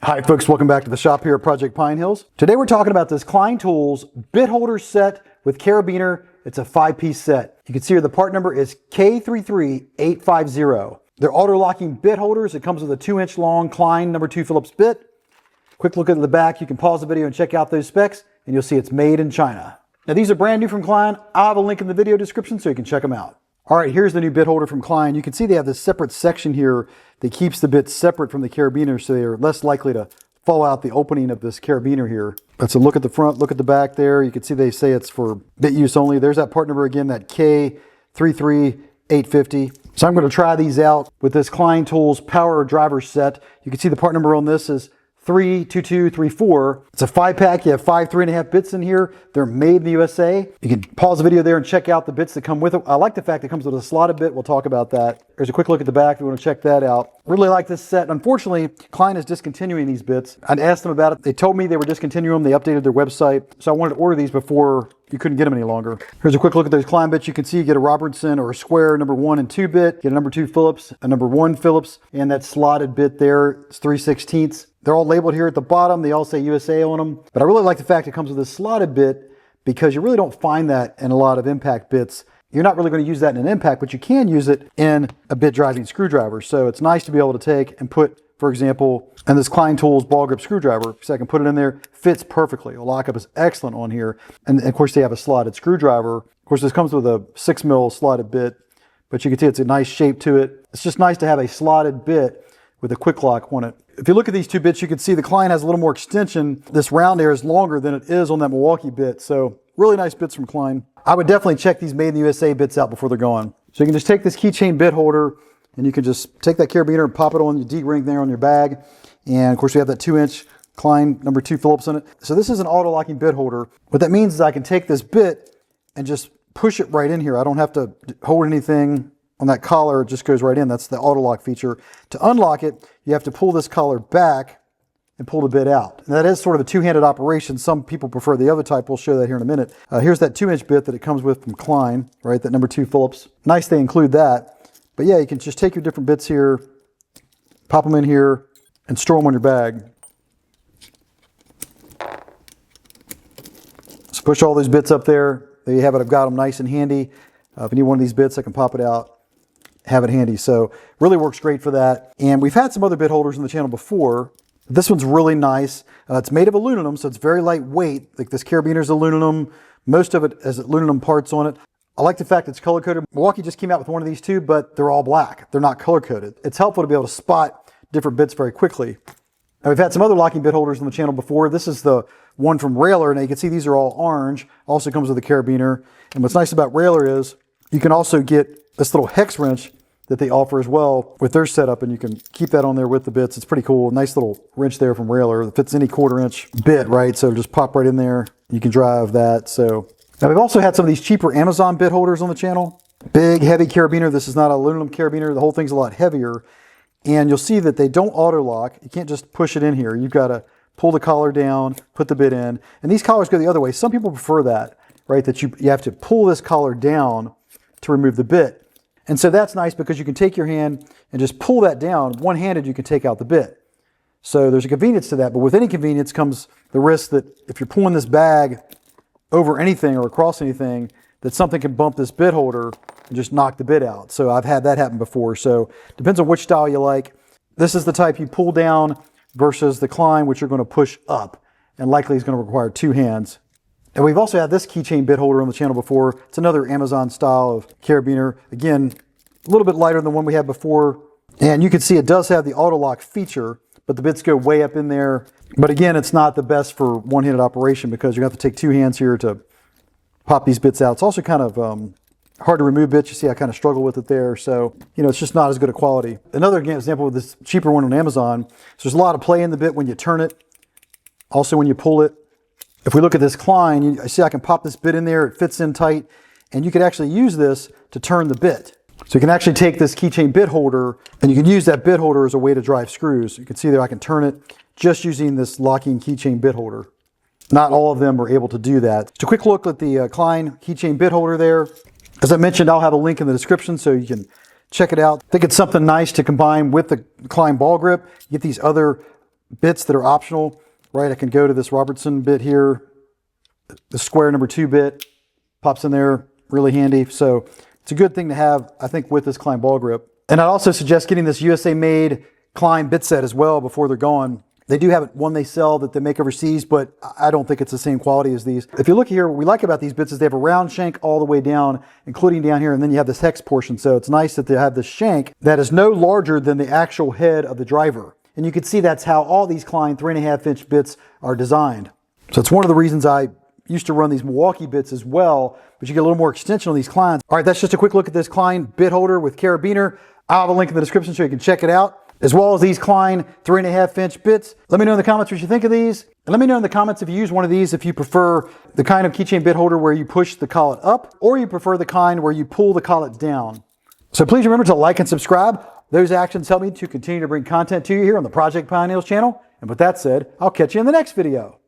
Hi folks, welcome back to the shop here at Project Pine Hills. Today we're talking about this Klein Tools bit holder set with carabiner. It's a 5-piece set. You can see here the part number is K33850. They're auto-locking bit holders. It comes with a 2-inch long Klein number 2 Phillips bit. Quick look at the back. You can pause the video and check out those specs and you'll see it's made in China. Now these are brand new from Klein. I'll have a link in the video description so you can check them out. All right, here's the new bit holder from Klein. You can see they have this separate section here that keeps the bits separate from the carabiner so they're less likely to fall out the opening of this carabiner here. That's a look at the front, look at the back there. You can see they say it's for bit use only. There's that part number again, that K33850. So I'm going to try these out with this Klein Tools power driver set. You can see the part number on this is 32234. It's a 5-pack. You have 5 3.5 bits in here. They're made in the USA. You can pause the video there and check out the bits that come with it. I like the fact that it comes with a slotted bit. We'll talk about that. There's a quick look at the back if you want to check that out. Really like this set. Unfortunately, Klein is discontinuing these bits. I'd asked them about it. They told me they were discontinuing them. They updated their website. So I wanted to order these before you couldn't get them any longer. Here's a quick look at those Klein bits. You can see you get a Robertson or a square number 1 and 2 bit, get a number 2 Phillips, a number 1 Phillips, and that slotted bit there, it's 3/16. They're all labeled here at the bottom. They all say USA on them. But I really like the fact it comes with a slotted bit because you really don't find that in a lot of impact bits. You're not really going to use that in an impact, but you can use it in a bit driving screwdriver. So it's nice to be able to take and put, for example, in this Klein Tools ball grip screwdriver. So I can put it in there, fits perfectly. The lockup is excellent on here. And of course they have a slotted screwdriver. Of course this comes with a 6mm slotted bit, but you can see it's a nice shape to it. It's just nice to have a slotted bit with a quick lock on it. If you look at these two bits, you can see the Klein has a little more extension. This round there is longer than it is on that Milwaukee bit. So really nice bits from Klein. I would definitely check these made in the USA bits out before they're gone. So you can just take this keychain bit holder and you can just take that carabiner and pop it on your D-ring there on your bag. And of course we have that 2-inch Klein number 2 Phillips in it. So this is an auto-locking bit holder. What that means is I can take this bit and just push it right in here. I don't have to hold anything on that collar. It just goes right in. That's the auto lock feature. To unlock it, you have to pull this collar back and pull the bit out. And that is sort of a two-handed operation. Some people prefer the other type. We'll show that here in a minute. Here's that 2-inch bit that it comes with from Klein, right? That number 2 Phillips. Nice they include that. But yeah, you can just take your different bits here, pop them in here, and store them on your bag. So push all those bits up there. There you have it. I've got them nice and handy. If you need one of these bits, I can pop it out, have it handy. So really works great for that. And we've had some other bit holders on the channel before. This one's really nice. It's made of aluminum, so it's very lightweight. Like this carabiner's aluminum. Most of it has aluminum parts on it. I like the fact it's color-coded. Milwaukee just came out with one of these too, but they're all black. They're not color-coded. It's helpful to be able to spot different bits very quickly. Now, we've had some other locking bit holders on the channel before. This is the one from Railer. Now you can see these are all orange. Also comes with a carabiner. And what's nice about Railer is you can also get this little hex wrench that they offer as well with their setup, and you can keep that on there with the bits. It's pretty cool. Nice little wrench there from Railer. It fits any 1/4-inch bit, right? So just pop right in there. You can drive that. So now we've also had some of these cheaper Amazon bit holders on the channel. Big, heavy carabiner. This is not an aluminum carabiner. The whole thing's a lot heavier. And you'll see that they don't auto lock. You can't just push it in here. You've got to pull the collar down, put the bit in. And these collars go the other way. Some people prefer that, right? That you have to pull this collar down to remove the bit. And so that's nice because you can take your hand and just pull that down. One-handed, you can take out the bit. So there's a convenience to that. But with any convenience comes the risk that if you're pulling this bag over anything or across anything, that something can bump this bit holder and just knock the bit out. So I've had that happen before. So depends on which style you like. This is the type you pull down versus the Klein, which you're going to push up and likely is going to require 2 hands. And we've also had this keychain bit holder on the channel before. It's another Amazon style of carabiner. Again, a little bit lighter than the one we had before. And you can see it does have the auto lock feature, but the bits go way up in there. But again, it's not the best for one-handed operation because you have to take 2 hands here to pop these bits out. It's also kind of hard to remove bits. You see I kind of struggle with it there. So, you know, it's just not as good a quality. Another example with this cheaper one on Amazon, so there's a lot of play in the bit when you turn it. Also when you pull it. If we look at this Klein, you see I can pop this bit in there. It fits in tight. And you could actually use this to turn the bit. So you can actually take this keychain bit holder and you can use that bit holder as a way to drive screws. You can see there I can turn it just using this locking keychain bit holder. Not all of them are able to do that. Just a quick look at the Klein keychain bit holder there. As I mentioned, I'll have a link in the description so you can check it out. I think it's something nice to combine with the Klein ball grip. You get these other bits that are optional, right? I can go to this Robertson bit here, the square number 2 bit, pops in there, really handy. So it's a good thing to have, I think, with this Klein ball grip. And I'd also suggest getting this USA made Klein bit set as well before they're gone. They do have one they sell that they make overseas, but I don't think it's the same quality as these. If you look here, what we like about these bits is they have a round shank all the way down, including down here, and then you have this hex portion. So it's nice that they have this shank that is no larger than the actual head of the driver. And you can see that's how all these Klein 3.5-inch bits are designed. So it's one of the reasons I used to run these Milwaukee bits as well, but you get a little more extension on these Kleins. All right, that's just a quick look at this Klein bit holder with carabiner. I'll have a link in the description so you can check it out, as well as these Klein 3.5-inch bits. Let me know in the comments what you think of these. And let me know in the comments if you use one of these, if you prefer the kind of keychain bit holder where you push the collet up, or you prefer the kind where you pull the collet down. So please remember to like and subscribe. Those actions help me to continue to bring content to you here on the Project Pioneers channel. And with that said, I'll catch you in the next video.